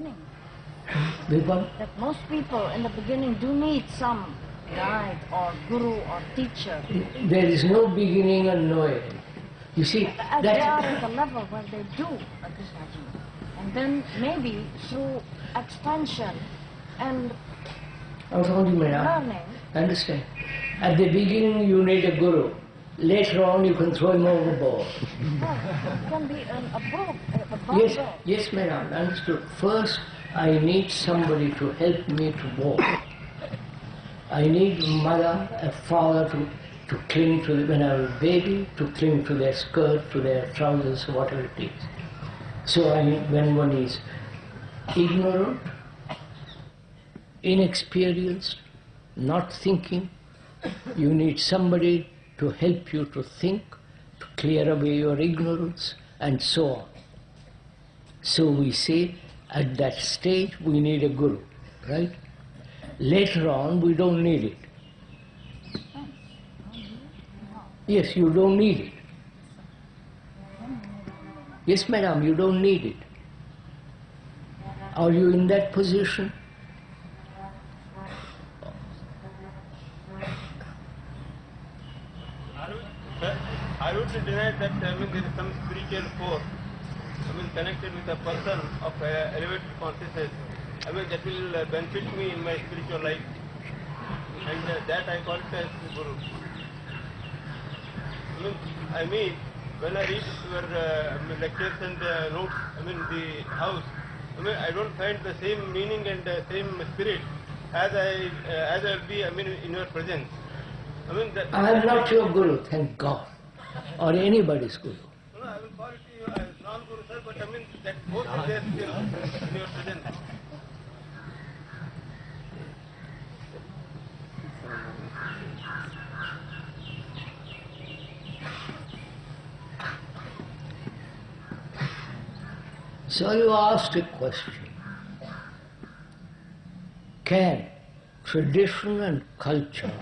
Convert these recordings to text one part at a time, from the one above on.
beginning. Because That most people in the beginning do need some guide or guru or teacher. there is no beginning and no end. You see, As they are at the level where they do a Krishnaji. And then maybe through expansion and learning. Understand? At the beginning you need a guru. Later on you can throw him overboard. It can be a book, a Yes, Bible. yes, madam, understood. First, I need somebody to help me to walk. I need mother, a father to cling to, when I was a baby, to cling to their skirt, to their trousers, whatever it is. So when one is ignorant, inexperienced, not thinking, you need somebody to help you to think, to clear away your ignorance, and so on. So we say, at that stage we need a guru, right? Later on we don't need it. Yes, you don't need it. Yes, madam, you don't need it. Are you in that position? I would deny that there is some spiritual force connected with a person of elevated consciousness. That will benefit me in my spiritual life. And that I call it as Guru. When I read your lectures and notes, the house, I don't find the same meaning and the same spirit as I will be in your presence. I am not your guru, thank God, or anybody's guru. No, I will call it to you as non-guru, sir, but that both is there still in your presence. So you asked a question. Can tradition and culture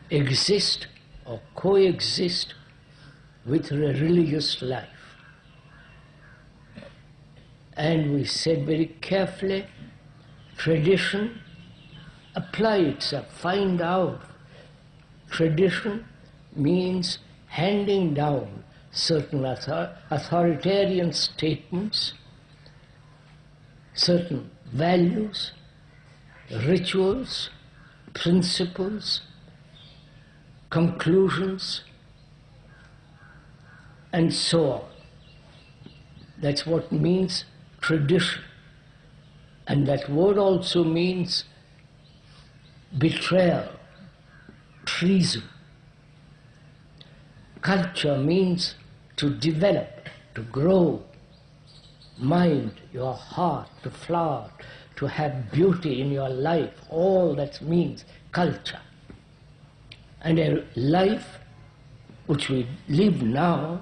exist or coexist with a religious life? And we said very carefully, tradition, apply itself, find out. Tradition means handing down certain authoritarian statements, certain values, rituals, principles, conclusions, and so on. That's what means tradition. And that word also means betrayal, treason. Culture means to develop, to grow, mind, your heart, to flower, to have beauty in your life. All that means culture. And a life which we live now,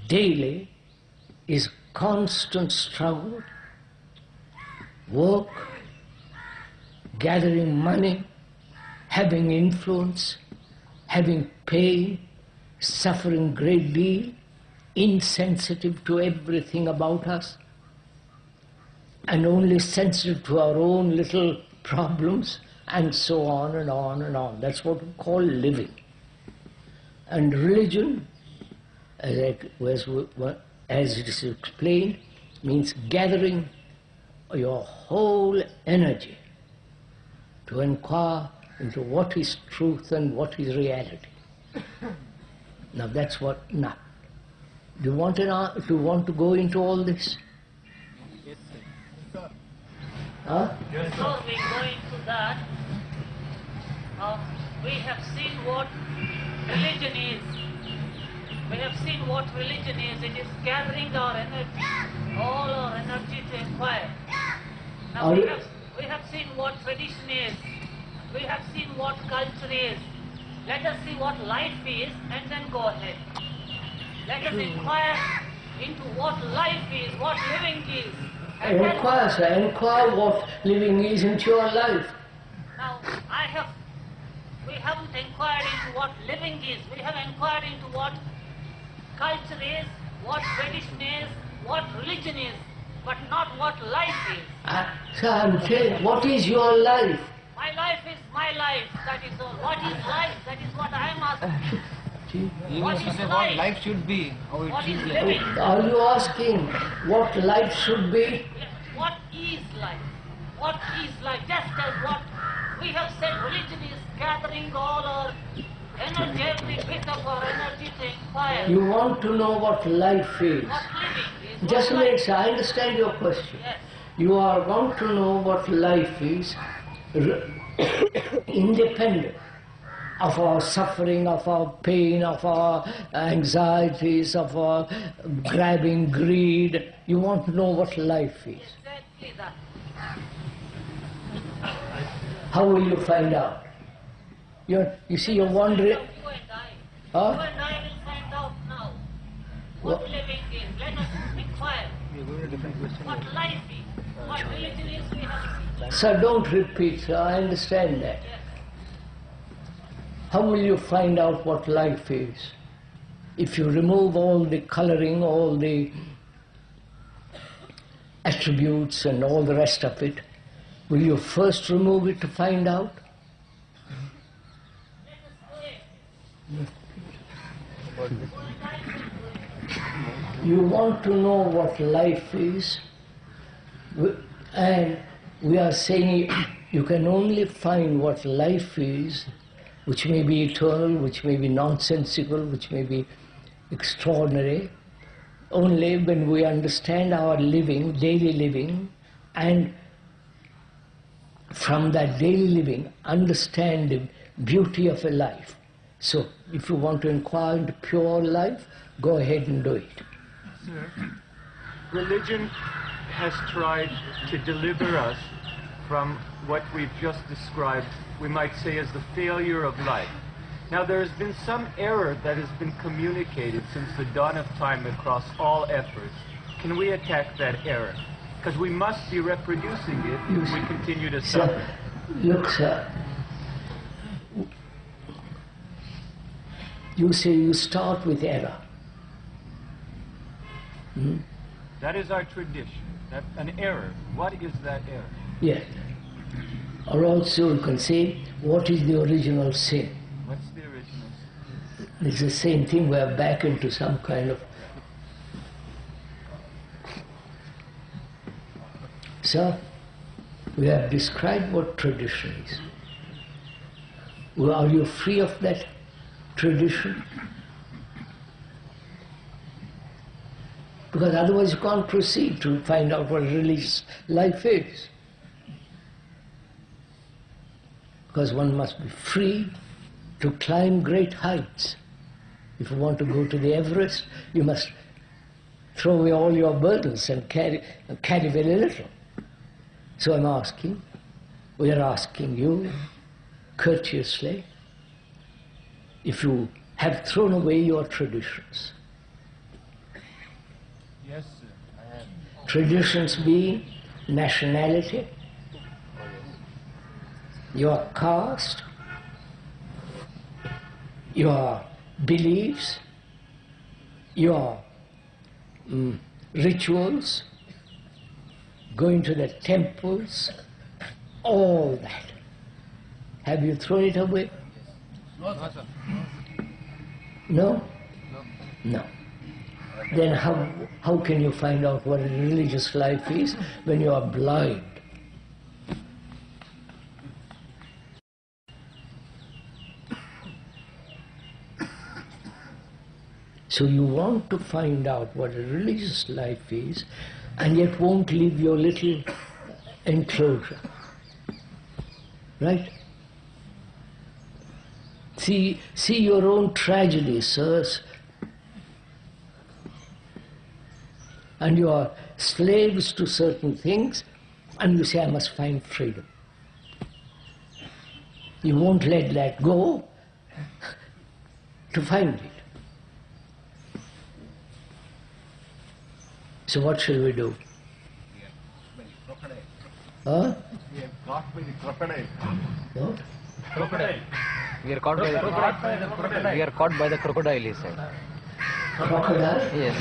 daily, is constant struggle, work, gathering money, having influence, having pain, suffering great deal, insensitive to everything about us, and only sensitive to our own little problems, and so on and on and on. That's what we call living. And religion, as it is explained, means gathering your whole energy to inquire into what is truth and what is reality. Now that's what. Now, do you want to go into all this? Yes, sir. Huh? Yes, Before we go into that, we have seen what religion is. We have seen what religion is. It is gathering our energy, all our energy to inquire. Now we have seen what tradition is. We have seen what culture is. Let us see what life is and then go ahead. Let us inquire into what life is, what living is. Inquire, sir. Inquire what living is into your life. Now, we haven't inquired into what living is. We have inquired into what culture is, what tradition is, what religion is. but not what life is. So I'm saying, what is your life? My life is my life, that is all. What is life? That is what I am asking. What is what life? life should be. How it What is should be. living? Are you asking what life should be? What is life? What is life? Just as what we have said, religion is gathering all our energy, every bit of our energy to inquire. You want to know what life is. What living is. Just a what minute, life sir, I understand your question. Yes. You are want to know what life is, independent of our suffering, of our pain, of our anxieties, of our grabbing greed. You want to know what life is. Exactly that. How will you find out? You see, you're wondering. You and I. Huh? You and I will find out now What? what living is. Let us inquire We are going to different question. what life is. What religion is we have seen. Sir, don't repeat, sir. I understand that. Yes. How will you find out what life is? If you remove all the coloring, all the attributes and all the rest of it, will you first remove it to find out? You want to know what life is, and we are saying you can only find what life is, which may be eternal, which may be nonsensical, which may be extraordinary, only when we understand our living, daily living, and from that daily living understand the beauty of a life. So, if you want to inquire into pure life, go ahead and do it. Sir, religion has tried to deliver us from what we've just described, we might say, as the failure of life. Now, there has been some error that has been communicated since the dawn of time across all efforts. Can we attack that error? Because we must be reproducing it if we continue to suffer. Look, sir, you say you start with error. That is our tradition. That's an error. What is that error? Yes. Or also you can say, what is the original sin? What's the original? It's the same thing, we are back into some kind of... Sir, we have described what tradition is. Well, are you free of that tradition? Because otherwise you can't proceed to find out what religious life is. Because one must be free to climb great heights. If you want to go to the Everest, you must throw away all your burdens and carry very little. So I'm asking, we are asking you courteously, if you have thrown away your traditions. Yes, sir, I have. Traditions being nationality, your caste, your beliefs, your rituals, going to the temples, all that. Have you thrown it away? No, sir. No? No. Then how can you find out what a religious life is when you are blind? So you want to find out what a religious life is, and yet won't leave your little enclosure. Right? See your own tragedy, sirs. And you are slaves to certain things, and you say, I must find freedom. You won't let that go to find it. So what shall we do? Huh? We are caught by the crocodile. What? Crocodile. We are caught by the crocodile. We are caught by the crocodile, he said. Crocodile? Yes.